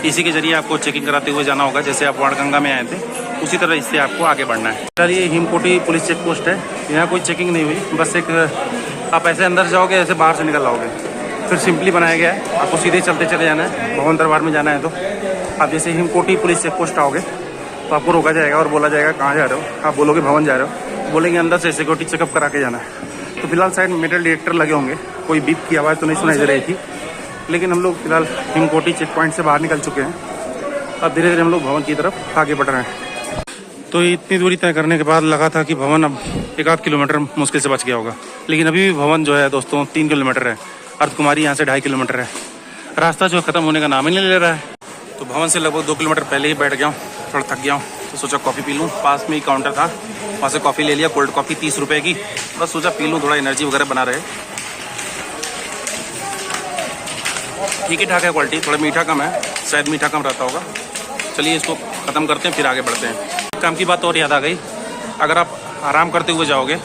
इसी के जरिए आपको चेकिंग कराते हुए जाना होगा। जैसे आप बाणगंगा में आए थे उसी तरह इससे आपको आगे बढ़ना है। फिलहाल ये हिमकोटी पुलिस चेक पोस्ट है। यहाँ कोई चेकिंग नहीं हुई, बस एक आप ऐसे अंदर जाओगे, ऐसे बाहर से निकल आओगे। फिर सिंपली बनाया गया है, आपको सीधे चलते चले जाना है। भवन दरबार में जाना है तो आप जैसे हिमकोटी पुलिस चेक पोस्ट आओगे तो आपको रोका जाएगा और बोला जाएगा कहाँ जा रहे हो। आप बोलोगे भवन जा रहे हो, बोलेंगे अंदर से सिक्योरिटी चेकअप करा के जाना है। तो फिलहाल साइड मेटल डिटेक्टर लगे होंगे, कोई बीप की आवाज़ तो नहीं सुनाई दे रही थी। लेकिन हम लोग फिलहाल हिमकोटी चेक पॉइंट से बाहर निकल चुके हैं। अब धीरे धीरे हम लोग भवन की तरफ आगे बढ़ रहे हैं। तो इतनी दूरी तय करने के बाद लगा था कि भवन अब 1-8 किलोमीटर मुश्किल से बच गया होगा, लेकिन अभी भी भवन जो है दोस्तों 3 किलोमीटर है। अर्धकुमारी यहाँ से 2.5 किलोमीटर है। रास्ता जो खत्म होने का नाम ही नहीं ले रहा है। तो भवन से लगभग 2 किलोमीटर पहले ही बैठ गया हूँ, थोड़ा थक गया हूँ, तो सोचा कॉफ़ी पी लूँ। पास में ही काउंटर था, वहाँ से कॉफ़ी ले लिया, कोल्ड कॉफ़ी 30 रुपये की। बस सोचा पी लूँ, थोड़ा एनर्जी वगैरह बना रहे। ठीक ही ठाक है क्वालिटी, थोड़ा मीठा कम है, शायद मीठा कम रहता होगा। चलिए इसको ख़त्म करते हैं, फिर आगे बढ़ते हैं। काम की बात और याद आ गई, अगर आप आराम करते हुए जाओगे,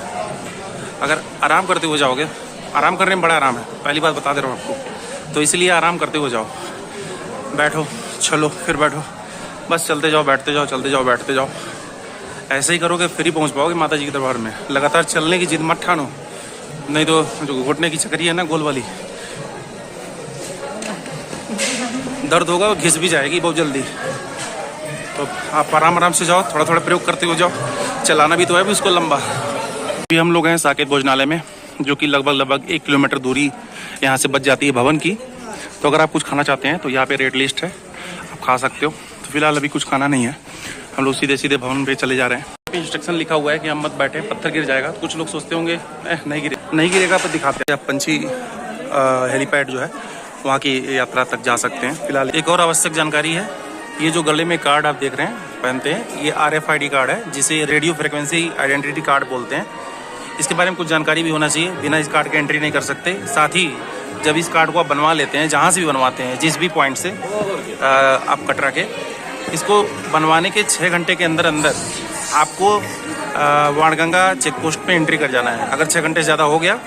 आराम करने में बड़ा आराम है, पहली बात बता दे रहा हूँ आपको। तो इसलिए आराम करते हुए जाओ, बैठो, चलो, फिर बैठो, बस चलते जाओ, बैठते जाओ, चलते जाओ, बैठते जाओ। ऐसे ही करोगे फिर ही पहुँच पाओगे माता जी के दरबार में। लगातार चलने की जिद मत ठानो, नहीं तो जो घुटने की चक्री है ना गोल वाली, दर्द होगा, वो घिस भी जाएगी बहुत जल्दी। तो आप आराम से जाओ, थोड़ा थोड़ा प्रयोग करते हुए जाओ, चलाना भी तो है भी उसको लंबा। अभी हम लोग हैं साकेत भोजनालय में, जो कि लगभग 1 किलोमीटर दूरी यहाँ से बच जाती है भवन की। तो अगर आप कुछ खाना चाहते हैं तो यहाँ पे रेट लिस्ट है, आप खा सकते हो। तो फिलहाल अभी कुछ खाना नहीं है, हम लोग सीधे भवन पे चले जा रहे हैं। इंस्ट्रक्शन लिखा हुआ है कि हम मत बैठे, पत्थर गिर जाएगा। कुछ लोग सोचते होंगे नहीं गिरेगा, तो दिखाते हैं। आप पंछी हेलीपैड जो है वहाँ की यात्रा तक जा सकते हैं। फिलहाल एक और आवश्यक जानकारी है, ये जो गले में कार्ड आप देख रहे हैं पहनते हैं, ये RFID कार्ड है, जिसे रेडियो फ्रिक्वेंसी आइडेंटिटी कार्ड बोलते हैं। इसके बारे में कुछ जानकारी भी होना चाहिए, बिना इस कार्ड के एंट्री नहीं कर सकते। साथ ही जब इस कार्ड को आप बनवा लेते हैं, जहाँ से भी बनवाते हैं, जिस भी पॉइंट से आप कटरा के, इसको बनवाने के 6 घंटे के अंदर आपको बाणगंगा चेक पोस्ट पे एंट्री कर जाना है। अगर 6 घंटे ज़्यादा हो गया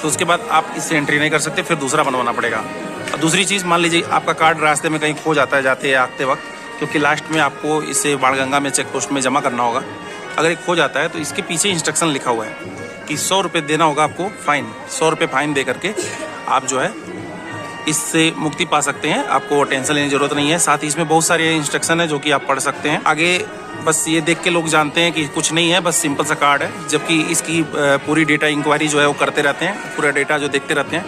तो उसके बाद आप इससे एंट्री नहीं कर सकते, फिर दूसरा बनवाना पड़ेगा। और दूसरी चीज़, मान लीजिए आपका कार्ड रास्ते में कहीं खो जाता है जाते या आते वक्त, क्योंकि लास्ट में आपको इसे बाणगंगा में चेक पोस्ट में जमा करना होगा। अगर ये खो जाता है तो इसके पीछे इंस्ट्रक्शन लिखा हुआ है कि 100 रुपये देना होगा आपको फाइन। 100 रुपये फाइन दे करके आप जो है इससे मुक्ति पा सकते हैं, आपको टेंशन लेने की जरूरत नहीं है। साथ ही इसमें बहुत सारे इंस्ट्रक्शन है जो कि आप पढ़ सकते हैं। आगे बस ये देख के लोग जानते हैं कि कुछ नहीं है, बस सिंपल सा कार्ड है, जबकि इसकी पूरी डेटा इंक्वायरी जो है वो करते रहते हैं। पूरा डेटा जो देखते रहते हैं,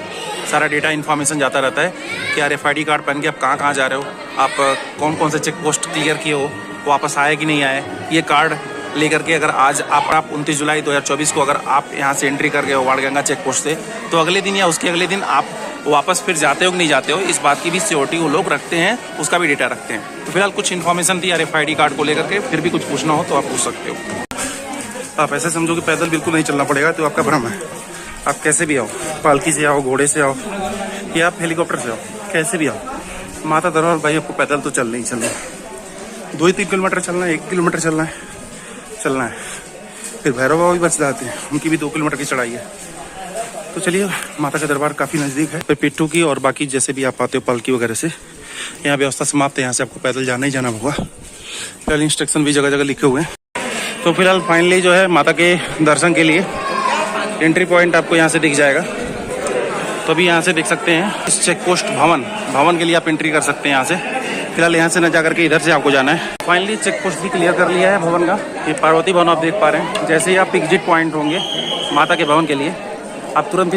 सारा डेटा इन्फॉर्मेशन जाता रहता है कि RFID कार्ड पहन के आप कहाँ जा रहे हो, आप कौन से चेक पोस्ट क्लियर किए हो, वापस आए कि नहीं आए। ये कार्ड लेकर के अगर आज आप 29 जुलाई 2024 को अगर आप यहाँ से एंट्री कर गए हो बाणगंगा चेक पोस्ट से, तो अगले दिन या उसके अगले दिन आप वापस फिर जाते हो कि नहीं जाते हो, इस बात की भी सिक्योरिटी वो लोग रखते हैं, उसका भी डेटा रखते हैं। तो फिलहाल कुछ इन्फॉर्मेशन थी RFID कार्ड को लेकर के, फिर भी कुछ पूछना हो तो आप पूछ सकते हो। आप ऐसे समझो कि पैदल बिल्कुल नहीं चलना पड़ेगा, तो आपका भ्रम है। आप कैसे भी आओ, पालकी से आओ, घोड़े से आओ, या आप हेलीकॉप्टर से आओ, कैसे भी आओ, माता दरबार भाई आपको पैदल तो चलना ही चलना है। 2-3 किलोमीटर चलना है, 1 किलोमीटर चलना है। फिर भैरव बाबा भी बच जाते हैं, उनकी भी 2 किलोमीटर की चढ़ाई है। तो चलिए, माता का दरबार काफ़ी नज़दीक है। फिर पिट्ठू की और बाकी जैसे भी आप आते हो पालकी वगैरह से, यहाँ व्यवस्था समाप्त है। यहाँ से आपको पैदल जाना ही जाना होगा। फिलहाल इंस्ट्रक्शन भी जगह जगह लिखे हुए हैं। तो फिलहाल फाइनली जो है माता के दर्शन के लिए एंट्री पॉइंट आपको यहाँ से दिख जाएगा। तो अभी यहाँ से देख सकते हैं इस चेक पोस्ट भवन के लिए आप एंट्री कर सकते हैं यहाँ से। फिलहाल यहाँ से न जाकर के इधर से आपको जाना है। फाइनली चेक पोस्ट भी क्लियर कर लिया है भवन का। ये पार्वती भवन आप देख पा रहे हैं। जैसे ही आप एग्जिट पॉइंट होंगे माता के भवन के लिए, आप तुरंत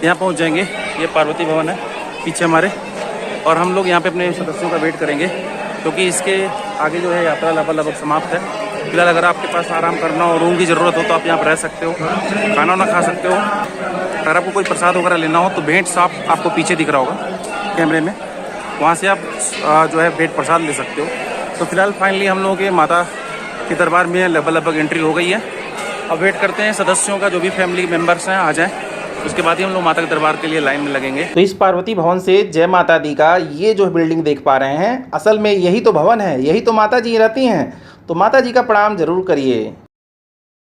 यहाँ पहुँच जाएंगे। ये पार्वती भवन है पीछे हमारे, और हम लोग यहाँ पे अपने सदस्यों का वेट करेंगे, क्योंकि इसके आगे जो है यात्रा लगभग समाप्त है। फिलहाल अगर आपके पास आराम करना हो, रूम की ज़रूरत हो, तो आप यहाँ पर रह सकते हो, खाना वाना खा सकते हो। अगर आपको कोई प्रसाद वगैरह लेना हो तो भेंट साफ आपको पीछे दिख रहा होगा कैमरे में, वहाँ से आप जो है भेंट प्रसाद ले सकते हो। तो फिलहाल फाइनली हम लोगों के माता के दरबार में लगभग एंट्री हो गई है। अब वेट करते हैं सदस्यों का, जो भी फैमिली मेम्बर्स हैं आ जाएँ, उसके बाद ही हम लोग माता के दरबार के लिए लाइन में लगेंगे। तो इस पार्वती भवन से जय माता दी का ये जो बिल्डिंग देख पा रहे हैं, असल में यही तो भवन है, यही तो माता जी रहती हैं। तो माता जी का प्रणाम जरूर करिए।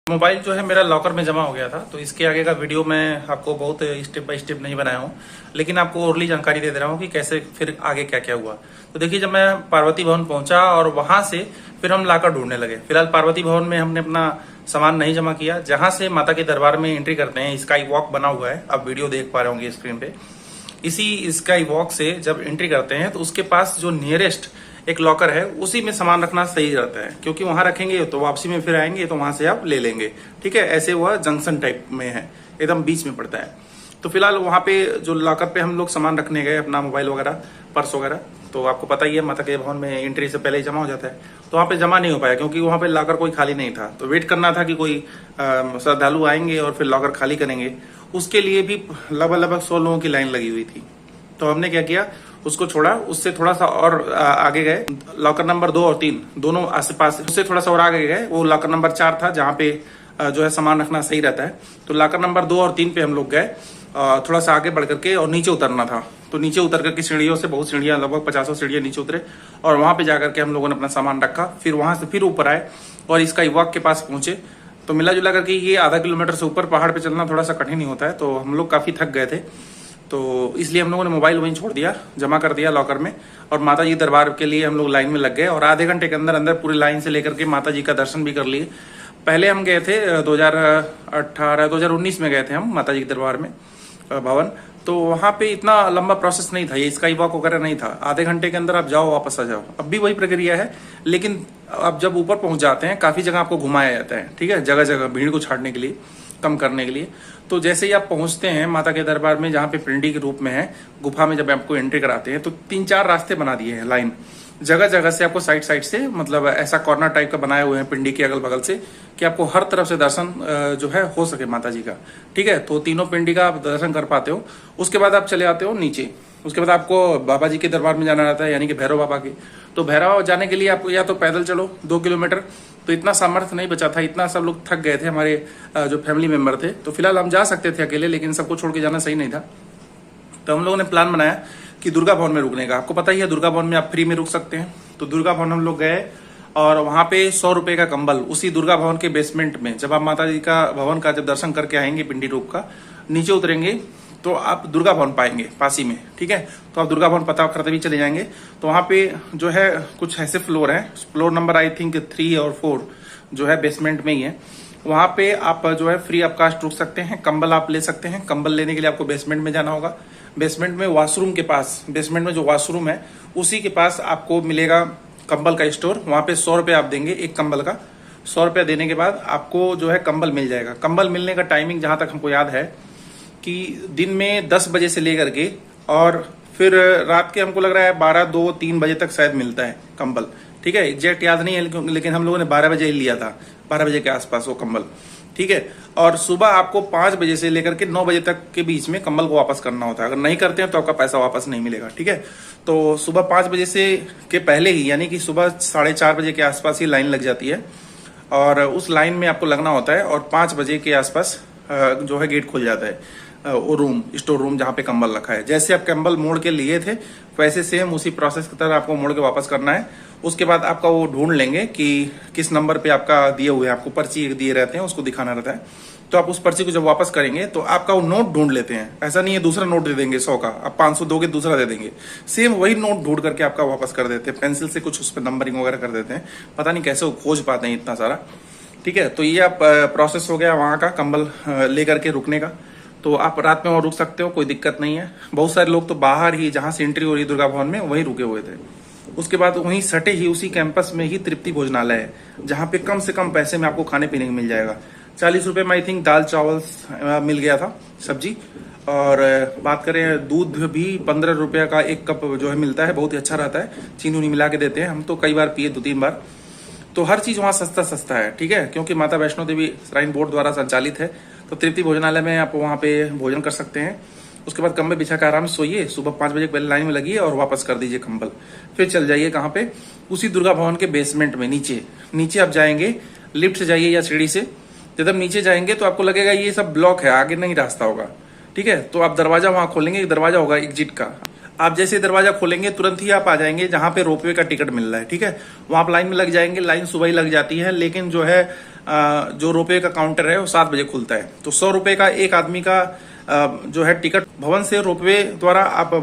मोबाइल जो है मेरा लॉकर में जमा हो गया था, तो इसके आगे का वीडियो मैं आपको बहुत स्टेप बाय स्टेप नहीं बनाया हूँ, लेकिन आपको ओरली जानकारी दे रहा हूँ कि कैसे फिर आगे क्या क्या हुआ। तो देखिए, जब मैं पार्वती भवन पहुंचा और वहां से फिर हम लाकर ढूंढने लगे। फिलहाल पार्वती भवन में हमने अपना सामान नहीं जमा किया। जहां से माता के दरबार में एंट्री करते हैं, स्काई वॉक बना हुआ है, आप वीडियो देख पा रहे होंगे स्क्रीन पे। इसी स्काई वॉक से जब एंट्री करते हैं तो उसके पास जो नियरेस्ट एक लॉकर है, उसी में सामान रखना सही रहता है, क्योंकि वहां रखेंगे तो वापसी में फिर आएंगे तो वहां से आप ले लेंगे। ठीक है, ऐसे वह जंक्शन टाइप में है, एकदम बीच में पड़ता है। तो फिलहाल वहां पे जो लॉकर पे हम लोग सामान रखने गए, अपना मोबाइल वगैरह, पर्स वगैरह, तो आपको पता ही है माता के भवन में एंट्री से पहले ही जमा हो जाता है। तो वहाँ पे जमा नहीं हो पाया, क्योंकि वहाँ पे लॉकर कोई खाली नहीं था। तो वेट करना था कि कोई श्रद्धालु आएंगे और फिर लॉकर खाली करेंगे। उसके लिए भी लगभग 100 लोगों की लाइन लगी हुई थी। तो हमने क्या किया, उसको छोड़ा, उससे थोड़ा सा और आगे गए। लॉकर नंबर 2 और 3 दोनों आस पास, उससे थोड़ा सा और आगे गए। वो लॉकर नंबर 4 था, जहाँ पे जो है सामान रखना सही रहता है। तो लॉकर नंबर 2 और 3 पे हम लोग गए, थोड़ा सा आगे बढ़ करके, और नीचे उतरना था। तो नीचे उतर करके सीढ़ियों से, बहुत सीढ़ियां, लगभग 50 सीढ़ियां नीचे उतरे, और वहां पे जाकर के हम लोगों ने अपना सामान रखा। फिर वहां से फिर ऊपर आए और इसका वॉक के पास पहुंचे। तो मिला जुला करके ये आधा किलोमीटर से ऊपर पहाड़ पे चलना थोड़ा सा कठिन ही होता है। तो हम लोग काफी थक गए थे, तो इसलिए हम लोगों ने मोबाइल वहीं छोड़ दिया, जमा कर दिया लॉकर में, और माता जी दरबार के लिए हम लोग लाइन में लग गए। और आधे घंटे के अंदर अंदर पूरी लाइन से लेकर के माता जी का दर्शन भी कर लिए। पहले हम गए थे 2019 में गए थे हम माता जी के दरबार में भवन। तो वहां पे इतना लंबा प्रोसेस नहीं था, ये स्काई वॉक वगैरह नहीं था। आधे घंटे के अंदर आप जाओ, वापस आ जाओ। अब भी वही प्रक्रिया है, लेकिन अब जब ऊपर पहुंच जाते हैं, काफी जगह आपको घुमाया जाता है। ठीक है, जगह जगह भीड़ को छाड़ने के लिए, कम करने के लिए। तो जैसे ही आप पहुंचते हैं माता के दरबार में, जहाँ पे पिंडी के रूप में है, गुफा में जब आपको एंट्री कराते हैं, तो 3-4 रास्ते बना दिए हैं लाइन, जगह जगह से आपको साइड से, मतलब ऐसा कॉर्नर टाइप का बनाए हुए हैं पिंडी के अगल बगल से, कि आपको हर तरफ से दर्शन जो है हो सके माता जी का। ठीक है, तो तीनों पिंडी का आप दर्शन कर पाते हो। उसके बाद आप चले आते हो नीचे। उसके बाद आपको बाबा जी के दरबार में जाना रहता है, यानी कि भैरव बाबा के। तो भैरव बाबा जाने के लिए आपको या तो पैदल चलो 2 किलोमीटर, तो इतना सामर्थ्य नहीं बचा था, इतना सब लोग थक गए थे, हमारे जो फैमिली मेंबर थे। तो फिलहाल हम जा सकते थे अकेले, लेकिन सबको छोड़ के जाना सही नहीं था। तो हम लोगों ने प्लान बनाया कि दुर्गा भवन में रुकने का। आपको पता ही है, दुर्गा भवन में आप फ्री में रुक सकते हैं। तो दुर्गा भवन हम लोग गए, और वहां पे 100 रुपए का कंबल, उसी दुर्गा भवन के बेसमेंट में, जब आप माता जी का भवन का जब दर्शन करके आएंगे पिंडी रूप का, नीचे उतरेंगे तो आप दुर्गा भवन पाएंगे पास ही में। ठीक है, तो आप दुर्गा भवन पता करते भी चले जाएंगे। तो वहां पे जो है कुछ ऐसे फ्लोर है, फ्लोर नंबर आई थिंक 3 और 4 जो है बेसमेंट में ही है। वहां पे आप जो है फ्री ऑफ कास्ट रुक सकते हैं। कंबल आप ले सकते हैं। कंबल लेने के लिए आपको बेसमेंट में जाना होगा। बेसमेंट में वॉशरूम के पास, बेसमेंट में जो वॉशरूम है उसी के पास आपको मिलेगा कंबल का स्टोर। वहां पे 100 रुपए आप देंगे एक कंबल का। 100 रुपया देने के बाद आपको जो है कंबल मिल जाएगा। कंबल मिलने का टाइमिंग जहां तक हमको याद है कि दिन में 10 बजे से लेकर के, और फिर रात के हमको लग रहा है 12, 2, 3 बजे तक शायद मिलता है कंबल। ठीक है, एग्जैक्ट याद नहीं है, लेकिन हम लोगों ने 12 बजे ही लिया था, 12 बजे के आसपास वो कंबल। ठीक है, और सुबह आपको 5 बजे से लेकर के 9 बजे तक के बीच में कंबल को वापस करना होता है। अगर नहीं करते हैं तो आपका पैसा वापस नहीं मिलेगा। ठीक है, तो सुबह 5 बजे से के पहले ही, यानी कि सुबह 4:30 बजे के आसपास ही लाइन लग जाती है, और उस लाइन में आपको लगना होता है, और 5 बजे के आसपास जो है गेट खुल जाता है। वो रूम, स्टोर रूम जहाँ पे कंबल रखा है। जैसे आप कंबल मोड़ के लिए थे वैसे सेम उसी प्रोसेस की तरह आपको मोड़ के वापस करना है। उसके बाद आपका वो ढूंढ लेंगे कि किस नंबर पे आपका दिए हुए हैं, आपको पर्ची दिए रहते हैं, उसको दिखाना रहता है। तो आप उस पर्ची को जब वापस करेंगे तो आपका वो नोट ढूंढ लेते हैं। ऐसा नहीं है दूसरा नोट दे देंगे 100 का, आप 500 दोगे दूसरा दे देंगे, सेम वही नोट ढूंढ करके आपका वापस कर देते हैं। पेंसिल से कुछ उस पर नंबरिंग वगैरह कर देते हैं, पता नहीं कैसे वो खोज पाते हैं इतना सारा। ठीक है, तो ये आप प्रोसेस हो गया वहाँ का कंबल लेकर के रुकने का। तो आप रात में वहाँ रुक सकते हो, कोई दिक्कत नहीं है। बहुत सारे लोग तो बाहर ही जहाँ से एंट्री हो रही दुर्गा भवन में वहीं रुके हुए थे। उसके बाद वहीं सटे ही उसी कैंपस में ही तृप्ति भोजनालय है, जहाँ पे कम से कम पैसे में आपको खाने पीने को मिल जाएगा। 40 रुपए में आई थिंक दाल चावल मिल गया था, सब्जी। और बात करें दूध भी 15 रुपये का एक कप जो है मिलता है, बहुत ही अच्छा रहता है, चीनी उनी मिला के देते हैं। हम तो कई बार पिए, 2-3 बार। तो हर चीज़ वहाँ सस्ता सस्ता है। ठीक है, क्योंकि माता वैष्णो देवी श्राइन बोर्ड द्वारा संचालित है। तो तृप्ति भोजनालय में आप वहाँ पे भोजन कर सकते हैं। उसके बाद कम्बल बिछा कर आराम से सोइए, सुबह 5 बजे पहले लाइन में लगिए और वापस कर दीजिए कंबल। फिर चल जाइए कहाँ पे, उसी दुर्गा भवन के बेसमेंट में नीचे आप जाएंगे, लिफ्ट से जाइए या सीढ़ी से। जब नीचे जाएंगे तो आपको लगेगा ये सब ब्लॉक है, आगे नहीं रास्ता होगा। ठीक है, तो आप दरवाजा वहां खोलेंगे, एक दरवाजा होगा एग्जिट का। आप जैसे दरवाजा खोलेंगे तुरंत ही आप आ जाएंगे जहां पे रोपवे का टिकट मिल रहा है। ठीक है, वहां आप लाइन में लग जाएंगे। लाइन सुबह ही लग जाती है, लेकिन जो है जो रोपवे का काउंटर है वो 7 बजे खुलता है। तो 100 रुपए का एक आदमी का जो है टिकट भवन से रोपवे द्वारा आप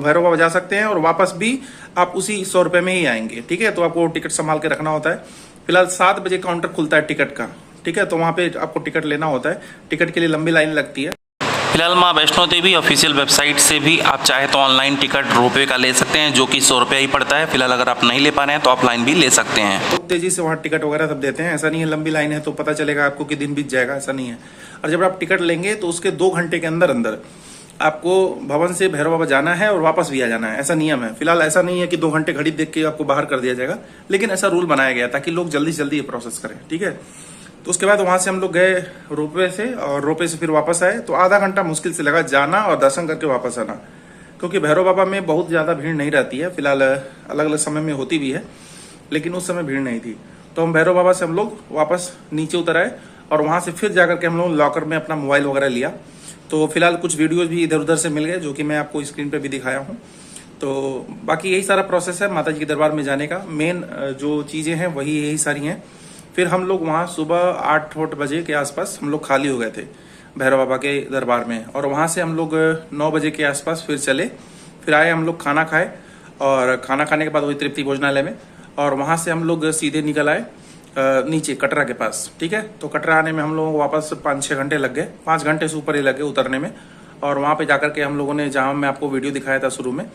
भैरव बाबा जा सकते हैं और वापस भी आप उसी 100 रुपए में ही आएंगे। ठीक है, तो आपको टिकट संभाल के रखना होता है। फिलहाल 7 बजे काउंटर खुलता है टिकट का। ठीक है, तो वहाँ पे आपको टिकट लेना होता है। टिकट के लिए लंबी लाइन लगती है। फिलहाल माँ वैष्णो देवी ऑफिशियल वेबसाइट से भी आप चाहे तो ऑनलाइन टिकट रोपवे का ले सकते हैं, जो कि 100 रुपये ही पड़ता है। फिलहाल अगर आप नहीं ले पा रहे हैं तो ऑफलाइन भी ले सकते हैं। बहुत तेजी से वहाँ टिकट वगैरह सब देते हैं। ऐसा नहीं है लंबी लाइन है तो पता चलेगा आपको कि दिन बीत जाएगा, ऐसा नहीं है। और जब आप टिकट लेंगे तो उसके 2 घंटे के अंदर अंदर आपको भवन से भैरव बाबा जाना है और वापस भी आ जाना है, ऐसा नियम है। फिलहाल ऐसा नहीं है कि 2 घंटे घड़ी देख के आपको बाहर कर दिया जाएगा, लेकिन ऐसा रूल बनाया गया ताकि लोग जल्दी से जल्दी ये प्रोसेस करें। ठीक है, तो उसके बाद वहां से हम लोग गए रोपवे से, और रोपवे से फिर वापस आए। तो आधा घंटा मुश्किल से लगा जाना और दर्शन करके वापस आना, क्योंकि भैरव बाबा में बहुत ज्यादा भीड़ नहीं रहती है। फिलहाल अलग अलग समय में होती भी है, लेकिन उस समय भीड़ नहीं थी। तो हम भैरव बाबा से हम लोग वापस नीचे उतर आए और वहां से फिर जाकर के हम लोग लॉकर में अपना मोबाइल वगैरह लिया। तो फिलहाल कुछ वीडियोज भी इधर उधर से मिल गए, जो कि मैं आपको स्क्रीन पे भी दिखाया हूँ। तो बाकी यही सारा प्रोसेस है माता जी के दरबार में जाने का। मेन जो चीजें हैं वही यही सारी हैं। फिर हम लोग वहाँ सुबह 8 बजे के आसपास हम लोग खाली हो गए थे भैरव बाबा के दरबार में, और वहाँ से हम लोग 9 बजे के आसपास फिर चले। फिर आए हम लोग, खाना खाए, और खाना खाने के बाद वही तृप्ति भोजनालय में, और वहाँ से हम लोग सीधे निकल आए नीचे कटरा के पास। ठीक है, तो कटरा आने में हम लोगों को वापस 5-6 घंटे लग गए, 5 घंटे से ऊपर ही लगे उतरने में। और वहाँ पे जाकर के हम लोगों ने, जहाँ मैं आपको वीडियो दिखाया था शुरू में,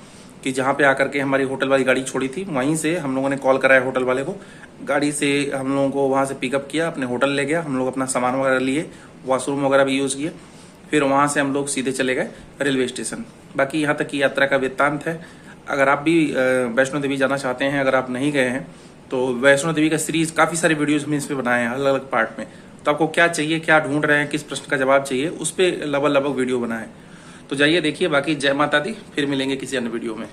कि जहाँ पे आकर के हमारी होटल वाली गाड़ी छोड़ी थी, वहीं से हम लोगों ने कॉल कराया होटल वाले को। गाड़ी से हम लोगों को वहाँ से पिकअप किया, अपने होटल ले गया। हम लोग अपना सामान वगैरह लिए, वॉशरूम वगैरह भी यूज़ किए। फिर वहाँ से हम लोग सीधे चले गए रेलवे स्टेशन। बाकी यहाँ तक की यात्रा का वृत्तांत है। अगर आप भी वैष्णो देवी जाना चाहते हैं, अगर आप नहीं गए हैं, तो वैष्णो देवी का सीरीज काफ़ी सारे वीडियोज में इस पर बनाए हैं, अलग अलग पार्ट में। तो आपको क्या चाहिए, क्या ढूंढ रहे हैं, किस प्रश्न का जवाब चाहिए, उस पर लगभग वीडियो बनाए। तो जाइए देखिए। बाकी जय माता दी, फिर मिलेंगे किसी अन्य वीडियो में।